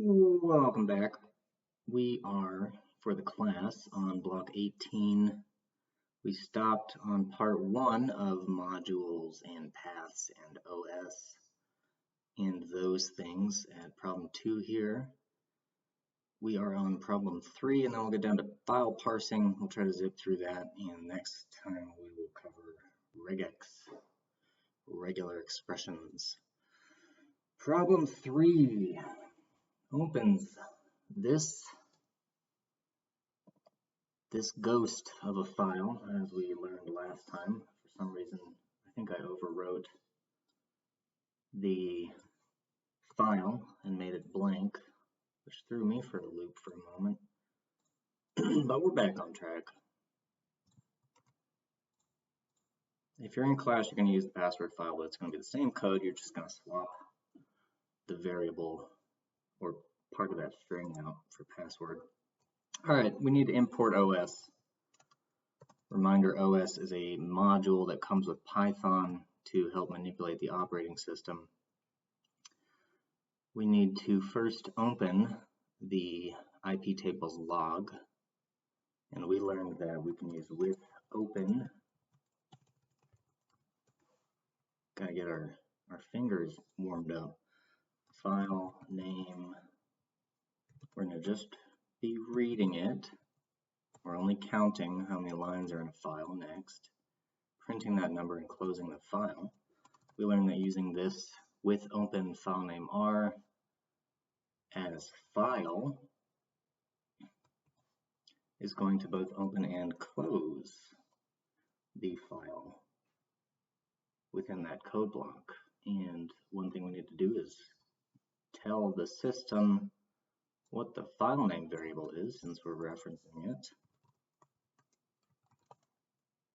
Welcome back. We are, for the class, on block 18. We stopped on part 1 of modules and paths and OS and those things at problem 2 here. We are on problem 3, and then we'll get down to file parsing. We'll try to zip through that, and next time we will cover regex, regular expressions. Problem 3 opens this ghost of a file, as we learned last time. For some reason, I think I overwrote the file and made it blank, which threw me for a loop for a moment. But we're back on track. If you're in class, you're going to use the password file, but it's going to be the same code. You're just going to swap the variable or part of that string out for password. All right, we need to import OS. Reminder, OS is a module that comes with Python to help manipulate the operating system. We need to first open the IP tables log, and we learned that we can use with open. Gotta get our fingers warmed up. File name, we're gonna just be reading it. We're only counting how many lines are in a file next, printing that number and closing the file. We learned that using this with open file name R as file is going to both open and close the file within that code block. And one thing we need to do is tell the system what the file name variable is, since we're referencing it.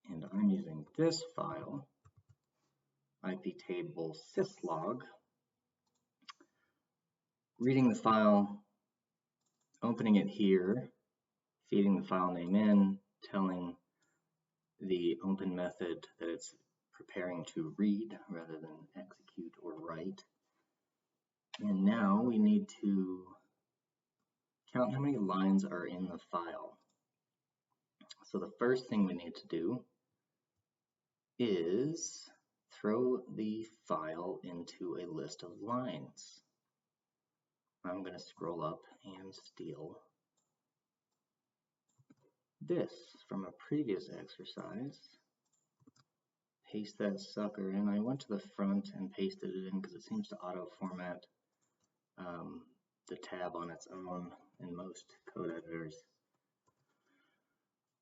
And I'm using this file, iptable syslog, reading the file, opening it here, feeding the file name in, telling the open method that it's preparing to read rather than execute or write. And now we need to count how many lines are in the file. So the first thing we need to do is throw the file into a list of lines. I'm going to scroll up and steal this from a previous exercise. Paste that sucker in. I went to the front and pasted it in because it seems to auto-format the tab on its own in most code editors.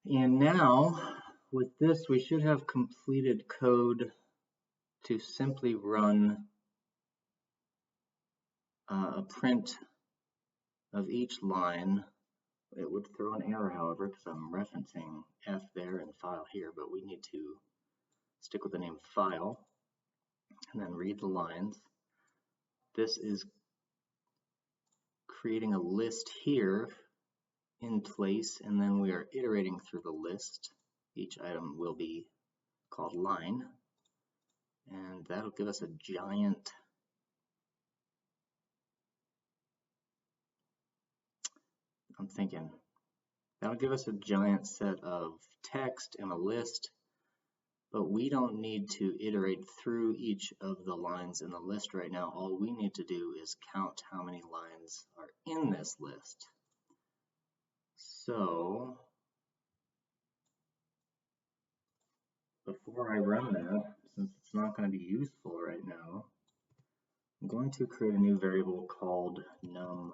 And now, with this, we should have completed code to simply run a print of each line. It would throw an error, however, because I'm referencing F there and file here, but we need to stick with the name file and then read the lines. This is creating a list here in place, and then we are iterating through the list. Each item will be called line, and that'll give us a giant that'll give us a giant set of text and a list, but we don't need to iterate through each of the lines in the list right now. All we need to do is count how many lines are in this list. So before I run that, since it's not going to be useful right now, I'm going to create a new variable called num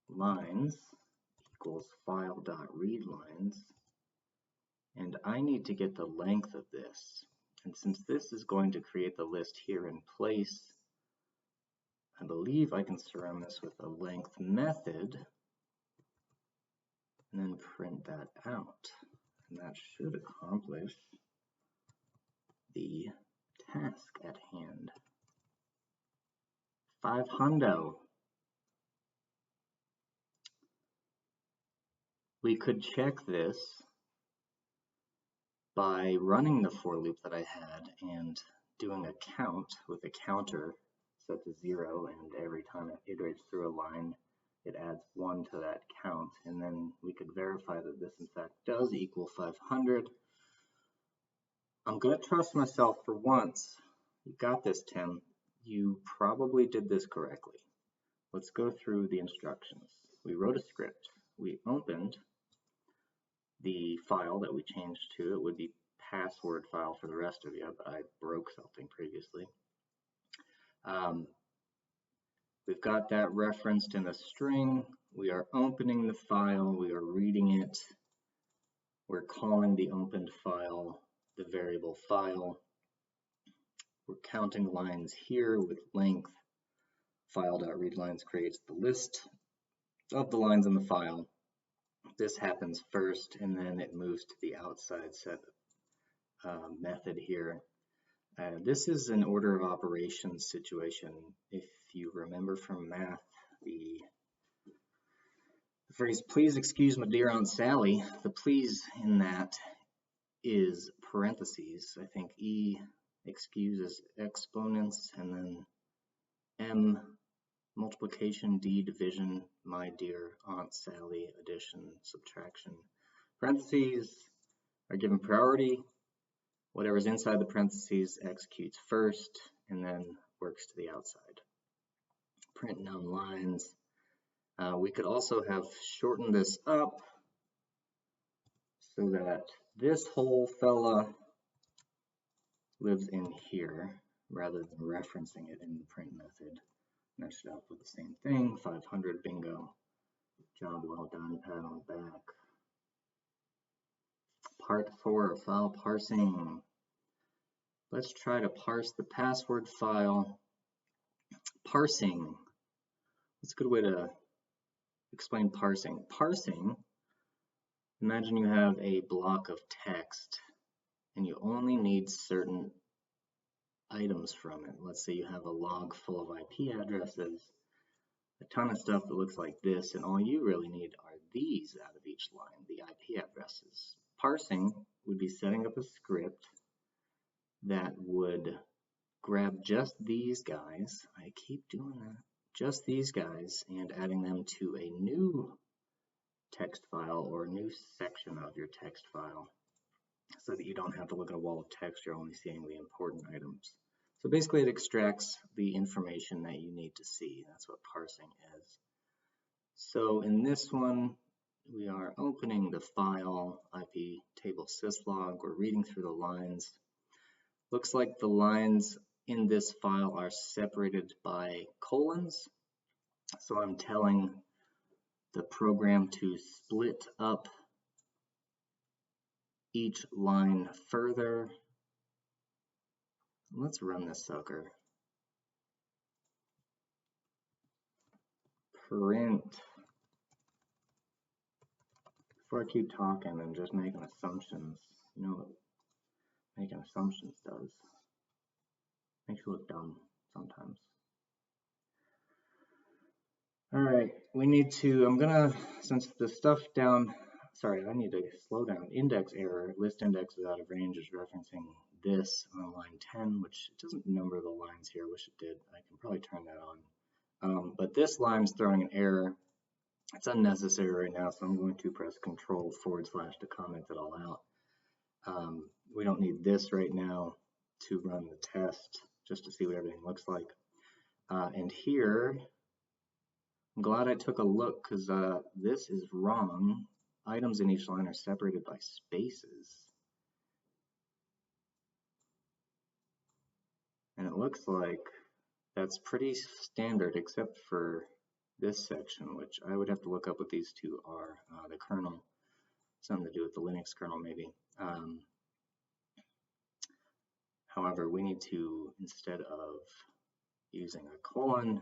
lines equals file.readLines, and I need to get the length of this. And since this is going to create the list here in place, I believe I can surround this with a length method and then print that out. And that should accomplish the task at hand. 500. We could check this by running the for loop that I had and doing a count with a counter set to 0, and every time it iterates through a line, it adds 1 to that count, and then we could verify that this in fact does equal 500. I'm going to trust myself for once. You got this, Tim. You probably did this correctly. Let's go through the instructions. We wrote a script. We opened the file that we changed to. It would be password file for the rest of you, but I broke something previously. We've got that referenced in a string. We are opening the file. We are reading it. We're calling the opened file the variable file. We're counting lines here with length. File.readLines creates the list of the lines in the file. This happens first, and then it moves to the outside set method here. This is an order of operations situation. If you remember from math, the phrase, "Please excuse my dear Aunt Sally," the please in that is parentheses. I think E excuses exponents, and then M multiplication, D division, my dear Aunt Sally, addition, subtraction. Parentheses are given priority. Whatever's inside the parentheses executes first and then works to the outside. Print known lines. We could also have shortened this up so that this whole fella lives in here rather than referencing it in the print method. Matched up with the same thing, 500, bingo. Job well done, pat on the back. Part 4, file parsing. Let's try to parse the password file. Parsing. That's a good way to explain parsing. Parsing, imagine you have a block of text and you only need certain items from it. Let's say you have a log full of IP addresses, a ton of stuff that looks like this, and all you really need are these out of each line, the IP addresses. Parsing would be setting up a script that would grab just these guys, I keep doing that, just these guys, and adding them to a new text file or a new section of your text file so that you don't have to look at a wall of text, you're only seeing the important items. So basically it extracts the information that you need to see. That's what parsing is. So in this one, we are opening the file IP table syslog. We're reading through the lines. Looks like the lines in this file are separated by colons. So I'm telling the program to split up each line further. Let's run this sucker. Print. Before I keep talking and just making assumptions, you know what making assumptions does? Makes you look dumb sometimes. All right, we need to, I'm gonna, since the stuff down, sorry, I need to slow down. Index error, list index is out of range is referencing this on line 10, which it doesn't number the lines here. I wish it did. I can probably turn that on. But this line's throwing an error. It's unnecessary right now, so I'm going to press Control / to comment it all out. We don't need this right now to run the test, just to see what everything looks like. And here, I'm glad I took a look because this is wrong. Items in each line are separated by spaces. And it looks like that's pretty standard except for this section, which I would have to look up what these two are. The kernel, something to do with the Linux kernel maybe. However, we need to, instead of using a colon,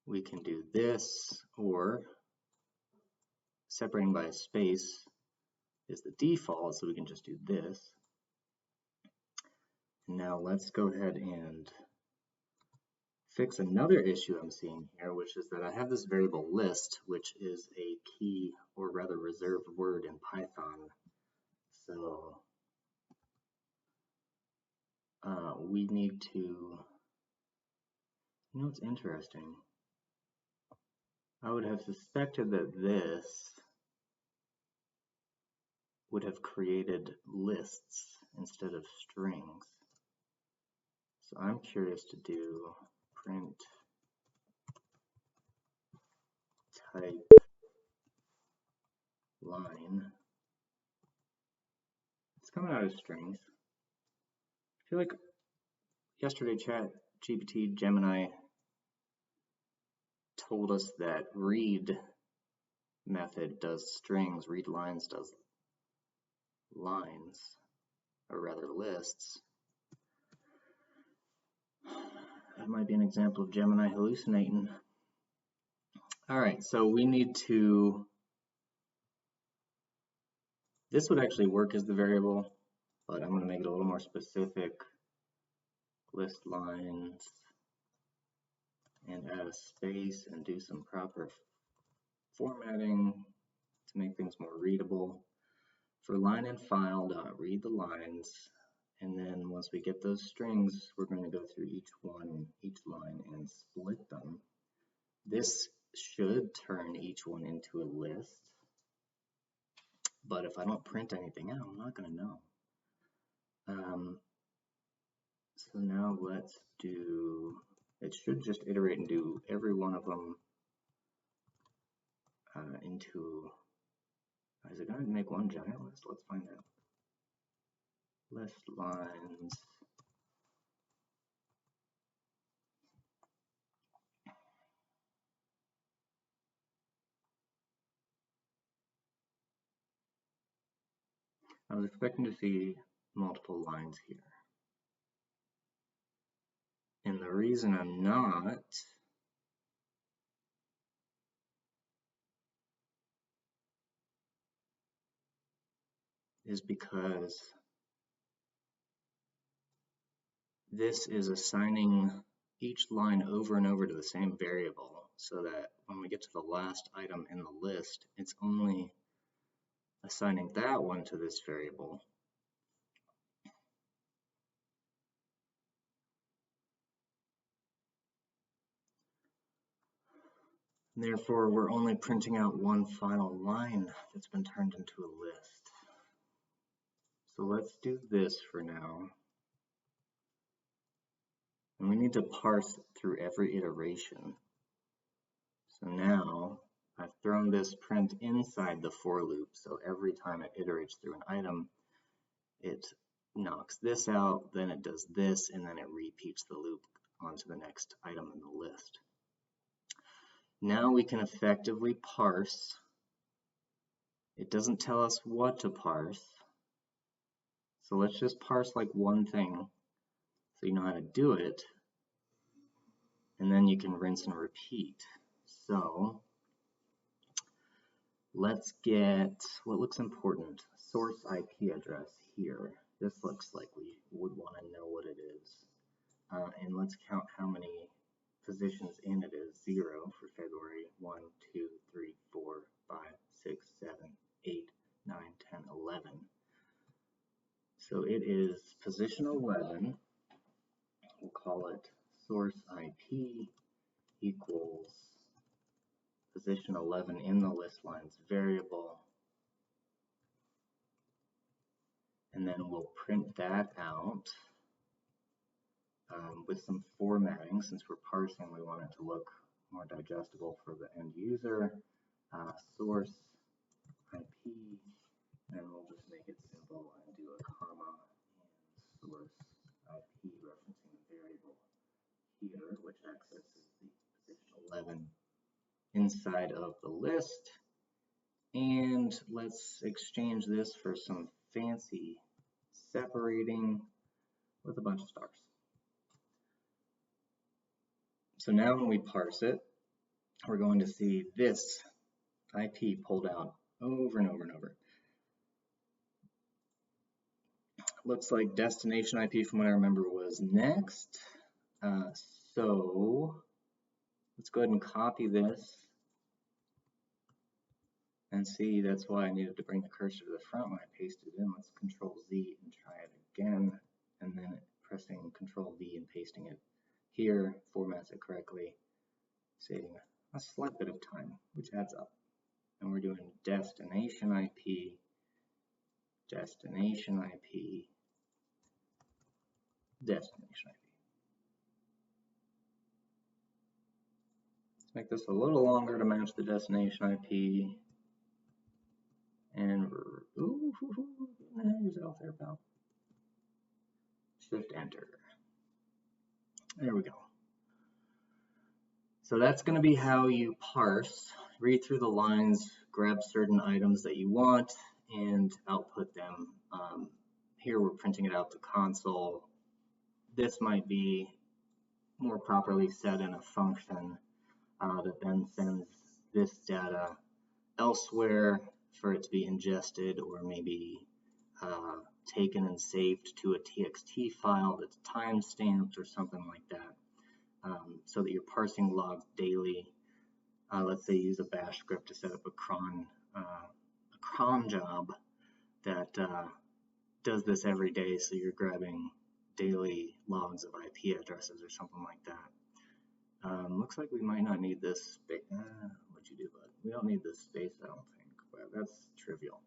we can do this, or separating by a space is the default, so we can just do this. And now let's go ahead and fix another issue I'm seeing here, which is that I have this variable list, which is a key, or rather reserved word in Python. So we need to You know what's interesting? I would have suspected that this would have created lists instead of strings. So I'm curious to do print type line. It's coming out of strings. I feel like yesterday ChatGPT Gemini told us that read method does strings, read lines does lines, or rather lists. That might be an example of Gemini hallucinating. All right, so we need to, this would actually work as the variable, but I'm going to make it a little more specific. List lines and add a space and do some proper formatting to make things more readable. For line and file, read the lines, and then once we get those strings, we're going to go through each line and split them. This should turn each one into a list, but if I don't print anything out, I'm not going to know. So now let's do, it should just iterate and do every one of them into, is it going to make one giant list? Let's find out. List lines. I was expecting to see multiple lines here. And the reason I'm not is because this is assigning each line over and over to the same variable, so that when we get to the last item in the list, it's only assigning that one to this variable. Therefore, we're only printing out one final line that's been turned into a list. So let's do this for now. And we need to parse through every iteration. So now I've thrown this print inside the for loop. So every time it iterates through an item, it knocks this out, then it does this, and then it repeats the loop onto the next item in the list. Now we can effectively parse. It doesn't tell us what to parse. So let's just parse like one thing so you know how to do it. And then you can rinse and repeat. So let's get what looks important. Source IP address here. This looks like we would want to know what it is. And let's count how many positions in it is. 0 for February, 1, 2, 3, 4, 5, 6, 7, 8, 9, 10, 11. So it is position 11. We'll call it source IP equals position 11 in the list lines variable. And then we'll print that out with some formatting. Since we're parsing, we want it to look more digestible for the end user. Source IP, and we'll just make it simple and do a comma and source IP referencing the variable here, which accesses the position 11 inside of the list. And let's exchange this for some fancy separating with a bunch of stars. So now when we parse it, we're going to see this IP pulled out over and over and over. Looks like destination IP, from what I remember, was next. So let's go ahead and copy this and see. That's why I needed to bring the cursor to the front when I pasted it in. Let's Control Z and try it again, and then pressing Control V and pasting it here formats it correctly, saving a slight bit of time, which adds up. And we're doing destination IP, destination IP, destination IP. Let's make this a little longer to match the destination IP. And ooh, yourself there, pal. Shift enter. There we go. So that's going to be how you parse, read through the lines, grab certain items that you want, and output them. Here we're printing it out to console. This might be more properly set in a function that then sends this data elsewhere for it to be ingested, or maybe taken and saved to a TXT file that's time-stamped or something like that, so that you're parsing logs daily. Let's say you use a bash script to set up a cron job that does this every day, so you're grabbing daily logs of IP addresses or something like that. Looks like we might not need this space. What'd you do, bud? We don't need this space, I don't think, but that's trivial.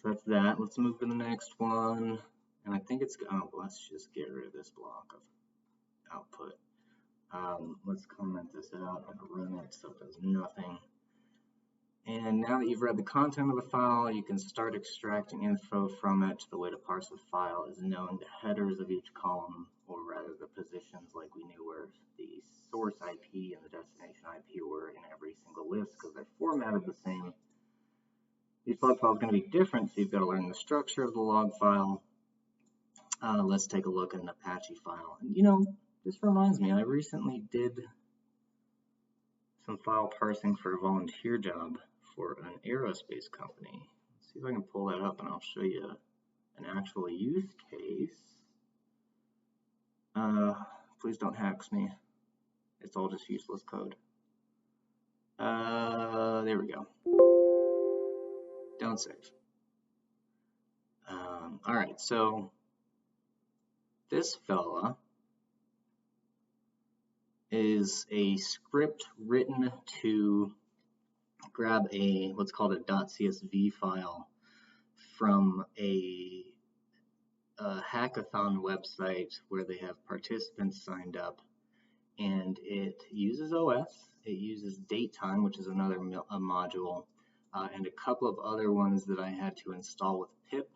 So that's that. Let's move to the next one. And I think it's, oh, let's just get rid of this block of output. Let's comment this out and run it so it does nothing. And now that you've read the content of the file, you can start extracting info from it. The way to parse a file is knowing the headers of each column, or rather the positions, like we knew where the source IP and the destination IP were in every single list, because they're formatted the same. Each log file is going to be different, so you've got to learn the structure of the log file. Let's take a look at an Apache file. And, you know, this reminds me, I recently did some file parsing for a volunteer job for an aerospace company. Let's see if I can pull that up and I'll show you an actual use case. Please don't hack me. It's all just useless code. There we go. Don't save. All right, so this fella is a script written to grab a what's called a .csv file from a hackathon website where they have participants signed up, and it uses OS, it uses datetime, which is another module, and a couple of other ones that I had to install with pip,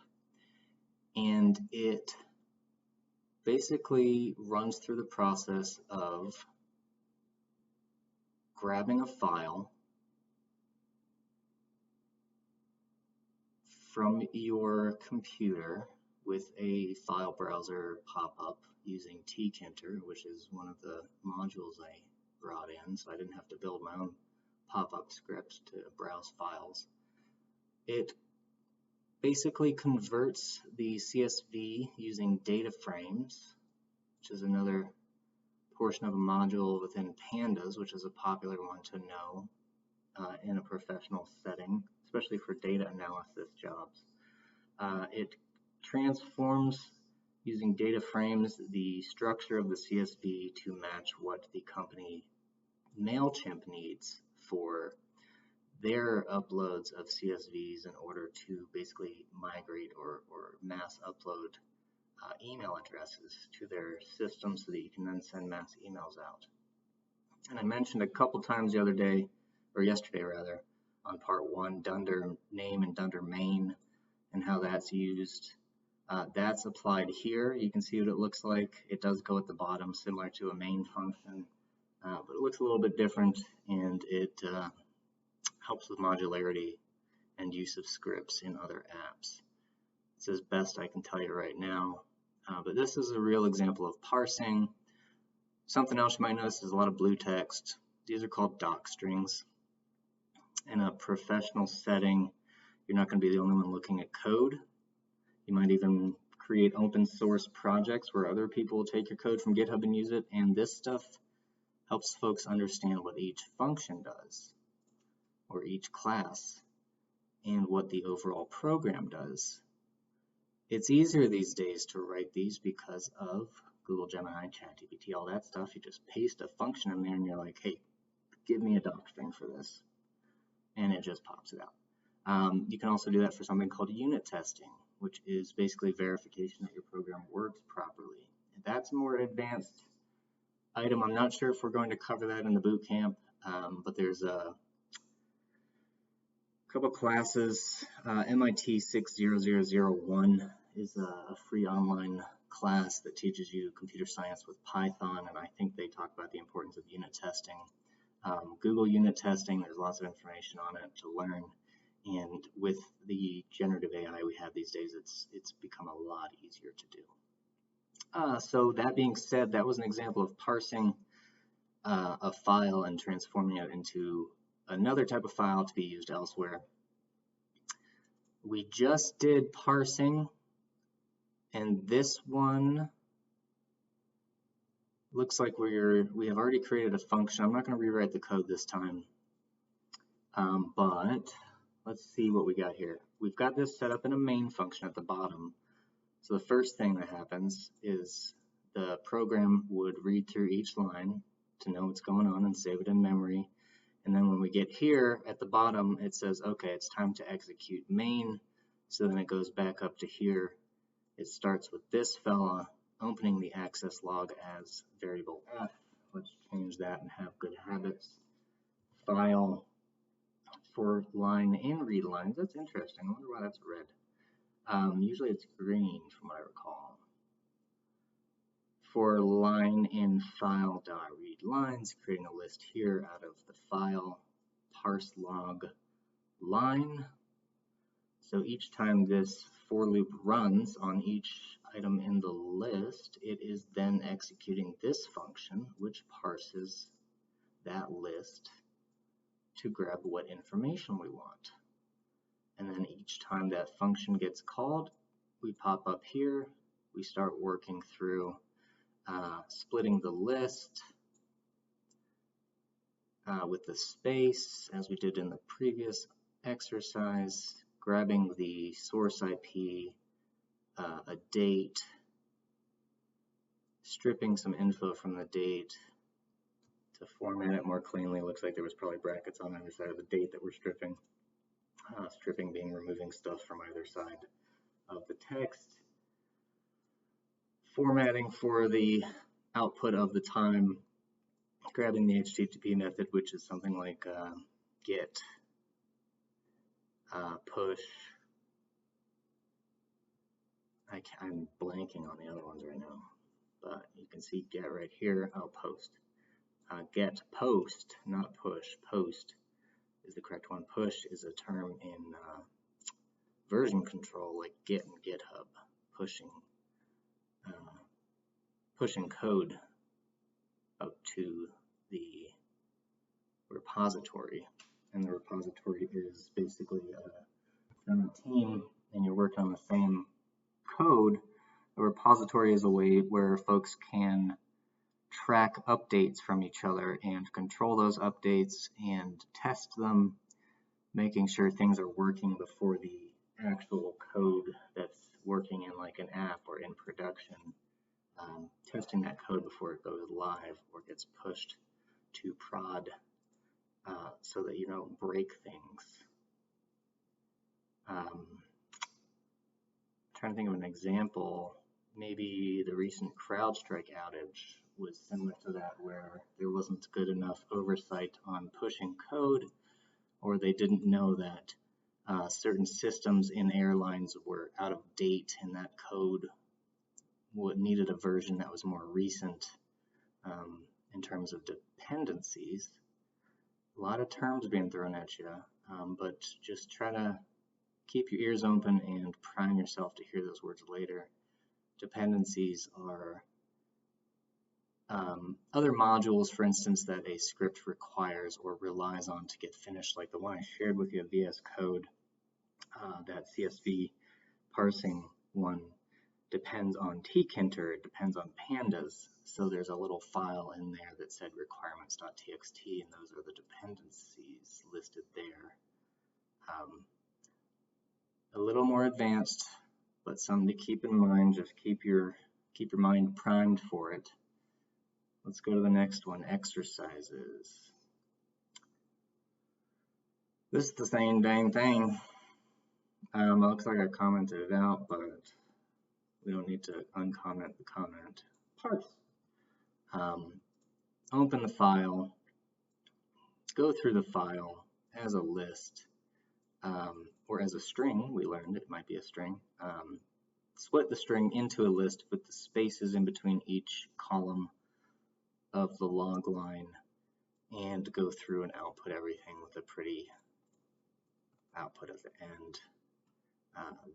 and it basically runs through the process of grabbing a file from your computer with a file browser pop-up using tkinter, which is one of the modules I brought in, so I didn't have to build my own pop-up script to browse files. It basically converts the CSV using data frames, which is another portion of a module within pandas, which is a popular one to know in a professional setting, especially for data analysis jobs. It transforms, using data frames, the structure of the CSV to match what the company MailChimp needs for their uploads of CSVs in order to basically migrate or mass upload email addresses to their system so that you can then send mass emails out. And I mentioned a couple times the other day, or yesterday rather, on part 1, dunder name and dunder main, and how that's used. That's applied here. You can see what it looks like. It does go at the bottom, similar to a main function, but it looks a little bit different, and it helps with modularity and use of scripts in other apps. It's as best I can tell you right now, but this is a real example of parsing. Something else you might notice is a lot of blue text. These are called doc strings. In a professional setting, you're not going to be the only one looking at code. You might even create open source projects where other people will take your code from GitHub and use it, and this stuff helps folks understand what each function does, or each class, and what the overall program does. It's easier these days to write these because of Google Gemini, ChatGPT, all that stuff. You just paste a function in there and you're like, hey, give me a docstring for this. And it just pops it out. You can also do that for something called unit testing, which is basically verification that your program works properly. And that's a more advanced item. I'm not sure if we're going to cover that in the boot camp, but there's a couple classes. MIT 60001 is a free online class that teaches you computer science with Python, and I think they talk about the importance of unit testing. Google unit testing, there's lots of information on it to learn, and with the generative AI we have these days, it's become a lot easier to do. So that being said, that was an example of parsing a file and transforming it into another type of file to be used elsewhere. We just did parsing, and this one looks like we have already created a function. I'm not going to rewrite the code this time, but let's see what we got here. We've got this set up in a main function at the bottom. So the first thing that happens is the program would read through each line to know what's going on and save it in memory. And then when we get here at the bottom, it says, okay, it's time to execute main. So then it goes back up to here. It starts with this fella opening the access log as variable f. Let's change that and have good habits. File for line and read lines. That's interesting. I wonder why that's red. Usually it's green from what I recall. For line in file dot read lines, creating a list here out of the file parse log line. So each time this for loop runs on each item in the list, it is then executing this function, which parses that list to grab what information we want. And then each time that function gets called, we pop up here, we start working through splitting the list with the space, as we did in the previous exercise, grabbing the source IP, a date, stripping some info from the date to format it more cleanly. Looks like there was probably brackets on either side of the date that we're stripping. Stripping being removing stuff from either side of the text. Formatting for the output of the time, grabbing the HTTP method, which is something like get, push. I'm blanking on the other ones right now, but you can see get right here. Oh, post. Get post, not push. Post is the correct one. Push is a term in version control, like Git and GitHub, pushing code up to the repository. And the repository is basically on a team and you're working on the same code. A repository is a way where folks can track updates from each other and control those updates and test them, making sure things are working before the actual code that's working in like an app or in production, testing that code before it goes live or gets pushed to prod so that you don't break things. Trying to think of an example. Maybe the recent CrowdStrike outage was similar to that, where there wasn't good enough oversight on pushing code, or they didn't know that certain systems in airlines were out of date and that code needed a version that was more recent in terms of dependencies. A lot of terms being thrown at you, but just try to keep your ears open and prime yourself to hear those words later. Dependencies are other modules, for instance, that a script requires or relies on to get finished, like the one I shared with you, VS Code. That CSV parsing one depends on tkinter, it depends on pandas, so there's a little file in there that said requirements.txt, and those are the dependencies listed there. A little more advanced, but something to keep in mind. Just keep your keep your mind primed for it. Let's go to the next one, exercises. This is the same dang thing. It looks like I commented it out, but we don't need to uncomment the comment. Parse. Open the file, go through the file as a list, or as a string. We learned it might be a string. Split the string into a list with the spaces in between each column of the log line, and go through and output everything with a pretty output at the end.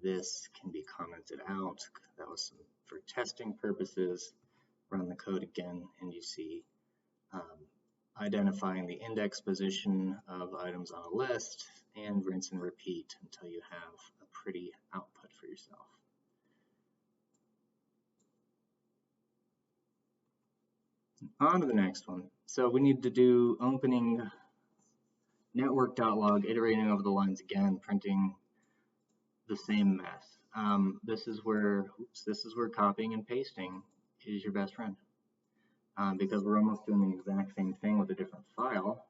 This can be commented out. That was for testing purposes. Run the code again, and you see identifying the index position of items on a list, and rinse and repeat until you have a pretty output for yourself. On to the next one. So we need to do opening network.log, iterating over the lines again, printing the same mess. This is where copying and pasting is your best friend. Because we're almost doing the exact same thing with a different file,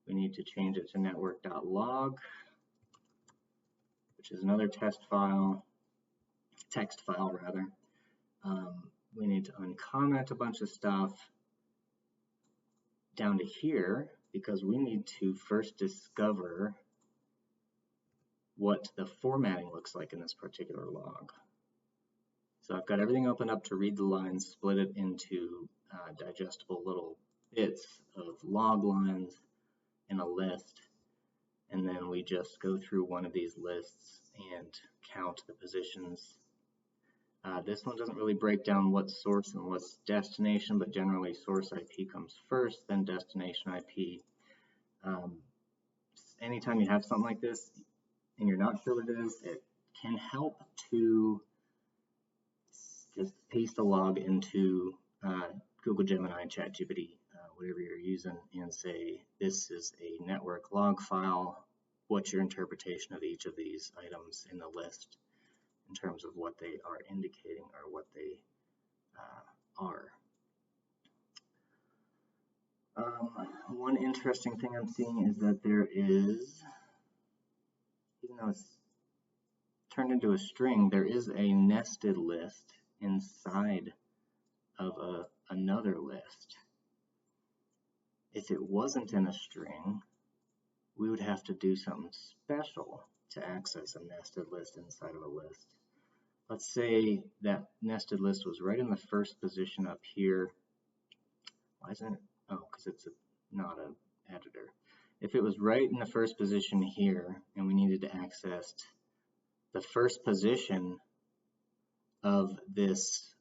we need to change it to network.log, which is another text file rather. We need to uncomment a bunch of stuff down to here, because we need to first discover what the formatting looks like in this particular log. So I've got everything opened up to read the lines, split it into digestible little bits of log lines in a list, and then we just go through one of these lists and count the positions. This one doesn't really break down what's source and what's destination, but generally source IP comes first, then destination IP. Anytime you have something like this and you're not sure what it is, it can help to just paste a log into Google Gemini, ChatGPT, whatever you're using, and say, this is a network log file. What's your interpretation of each of these items in the list in terms of what they are indicating or what they are? One interesting thing I'm seeing is that there is, even though it's turned into a string, there is a nested list inside of another list. If it wasn't in a string, we would have to do something special to access a nested list inside of a list. Let's say that nested list was right in the first position up here. Why isn't it? Oh, because it's not an editor. If it was right in the first position here, and we needed to access the first position of this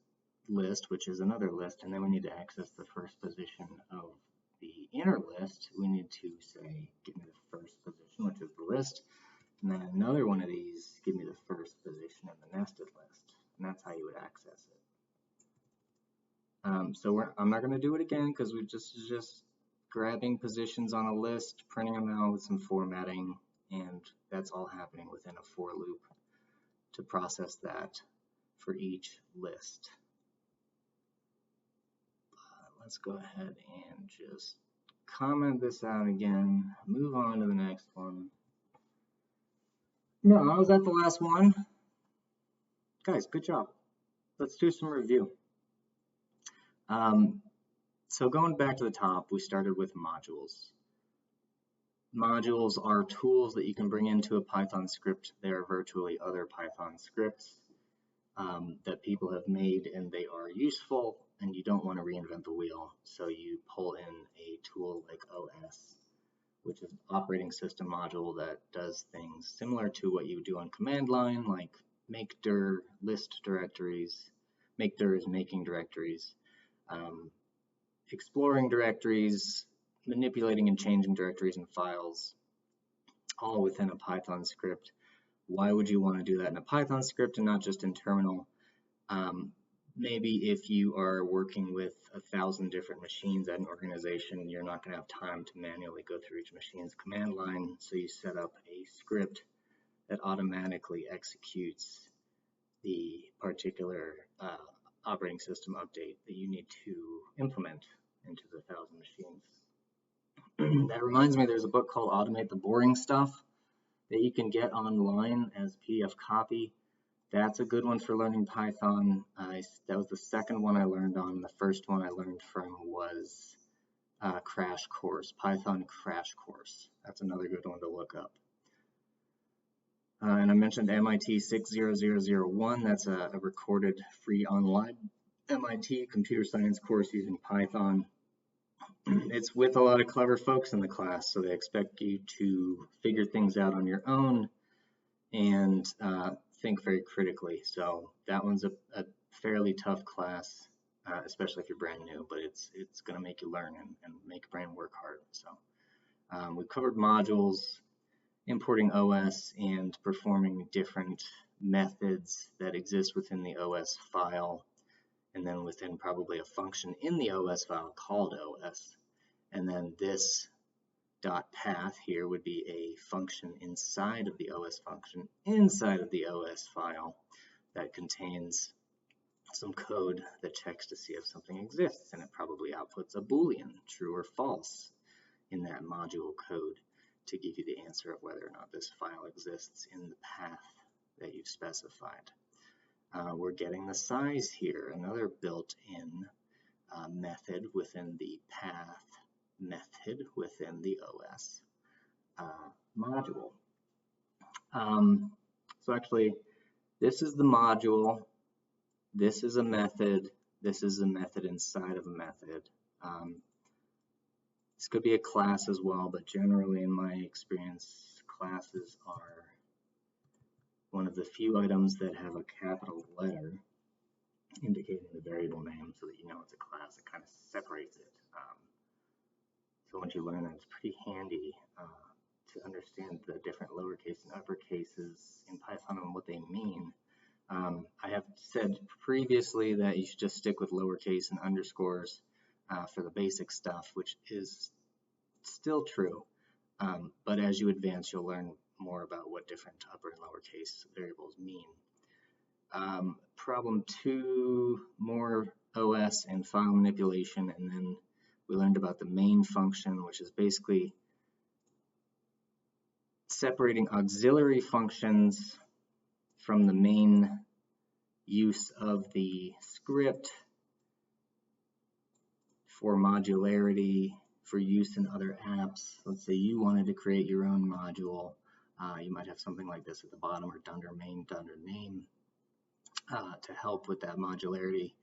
list, which is another list, and then we need to access the first position of the inner list, we need to say, give me the first position, which is the list, and then another one of these, give me the first position in the nested list, and that's how you would access it. I'm not going to do it again, because we're just grabbing positions on a list, printing them out with some formatting, and that's all happening within a for loop to process that for each list. Let's go ahead and just comment this out again, move on to the next one. No, I was at the last one. Guys, good job. Let's do some review. So going back to the top, we started with modules. Modules are tools that you can bring into a Python script. They are virtually other Python scripts that people have made, and they are useful, and you don't want to reinvent the wheel. So you pull in a tool like OS, which is an operating system module that does things similar to what you would do on command line, like make dir, list directories. Make dir is making directories, exploring directories, manipulating and changing directories and files, all within a Python script. Why would you want to do that in a Python script and not just in terminal? Maybe if you are working with 1,000 different machines at an organization, you're not going to have time to manually go through each machine's command line, so you set up a script that automatically executes the particular operating system update that you need to implement into the 1,000 machines. That reminds me, there's a book called Automate the Boring Stuff that you can get online as PDF copy. That's a good one for learning Python. That was the second one I learned on. The first one I learned from was Crash Course, Python Crash Course. That's another good one to look up. And I mentioned MIT 60001. That's a recorded free online MIT computer science course using Python. It's with a lot of clever folks in the class, so they expect you to figure things out on your own and think very critically. So that one's a fairly tough class, especially if you're brand new, but it's going to make you learn and make your brain work hard. So we've covered modules, importing OS, and performing different methods that exist within the OS file, and then within probably a function in the OS file called OS. And then this .path here would be a function inside of the OS function, inside of the OS file that contains some code that checks to see if something exists, and it probably outputs a Boolean, true or false, in that module code to give you the answer of whether or not this file exists in the path that you've specified. We're getting the size here, another built-in method within the path method within the OS module. So actually, this is the module, this is a method, this is a method inside of a method. This could be a class as well, but generally in my experience, classes are one of the few items that have a capital letter indicating the variable name so that you know it's a class. It kind of separates it. So once you learn that, it's pretty handy to understand the different lowercase and uppercases in Python and what they mean. I have said previously that you should just stick with lowercase and underscores for the basic stuff, which is still true. But as you advance, you'll learn more about what different upper and lowercase variables mean. Problem 2, more OS and file manipulation, and then we learned about the main function, which is basically separating auxiliary functions from the main use of the script for modularity, for use in other apps. Let's say you wanted to create your own module. You might have something like this at the bottom, or dunder main, dunder name, to help with that modularity.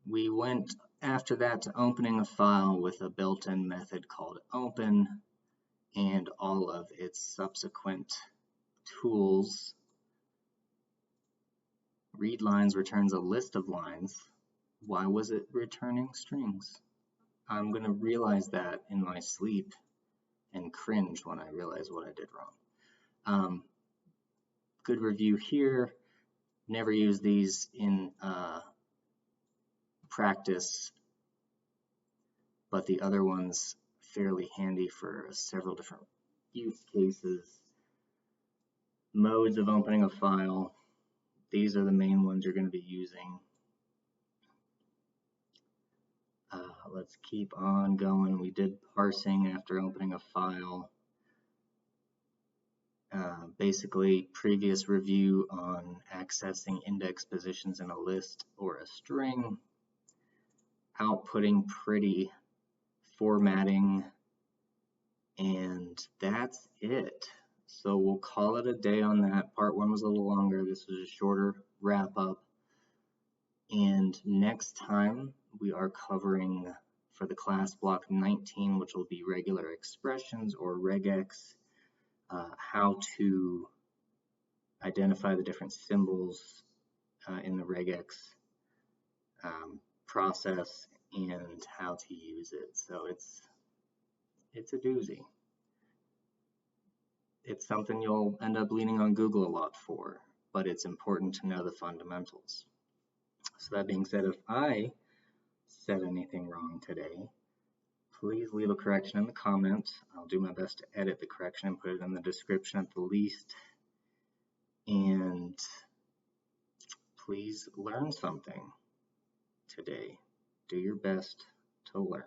We went after that to opening a file with a built-in method called open and all of its subsequent tools. Read lines returns a list of lines. Why was it returning strings? I'm going to realize that in my sleep and cringe when I realize what I did wrong. Good review here. Never use these in practice, but the other one's fairly handy for several different use cases. Modes of opening a file. These are the main ones you're going to be using. Let's keep on going. We did parsing after opening a file. Basically, previous review on accessing index positions in a list or a string. Outputting pretty, formatting, and that's it. So we'll call it a day on that. Part 1 was a little longer. This was a shorter wrap up. And next time we are covering for the class block 19, which will be regular expressions or regex, how to identify the different symbols in the regex process and how to use it. So it's a doozy. It's something you'll end up leaning on Google a lot for, but it's important to know the fundamentals. So that being said, if I said anything wrong today, please leave a correction in the comments. I'll do my best to edit the correction and put it in the description at the least. And please learn something. today. Do your best to learn.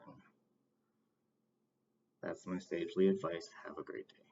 That's my sagely advice. Have a great day.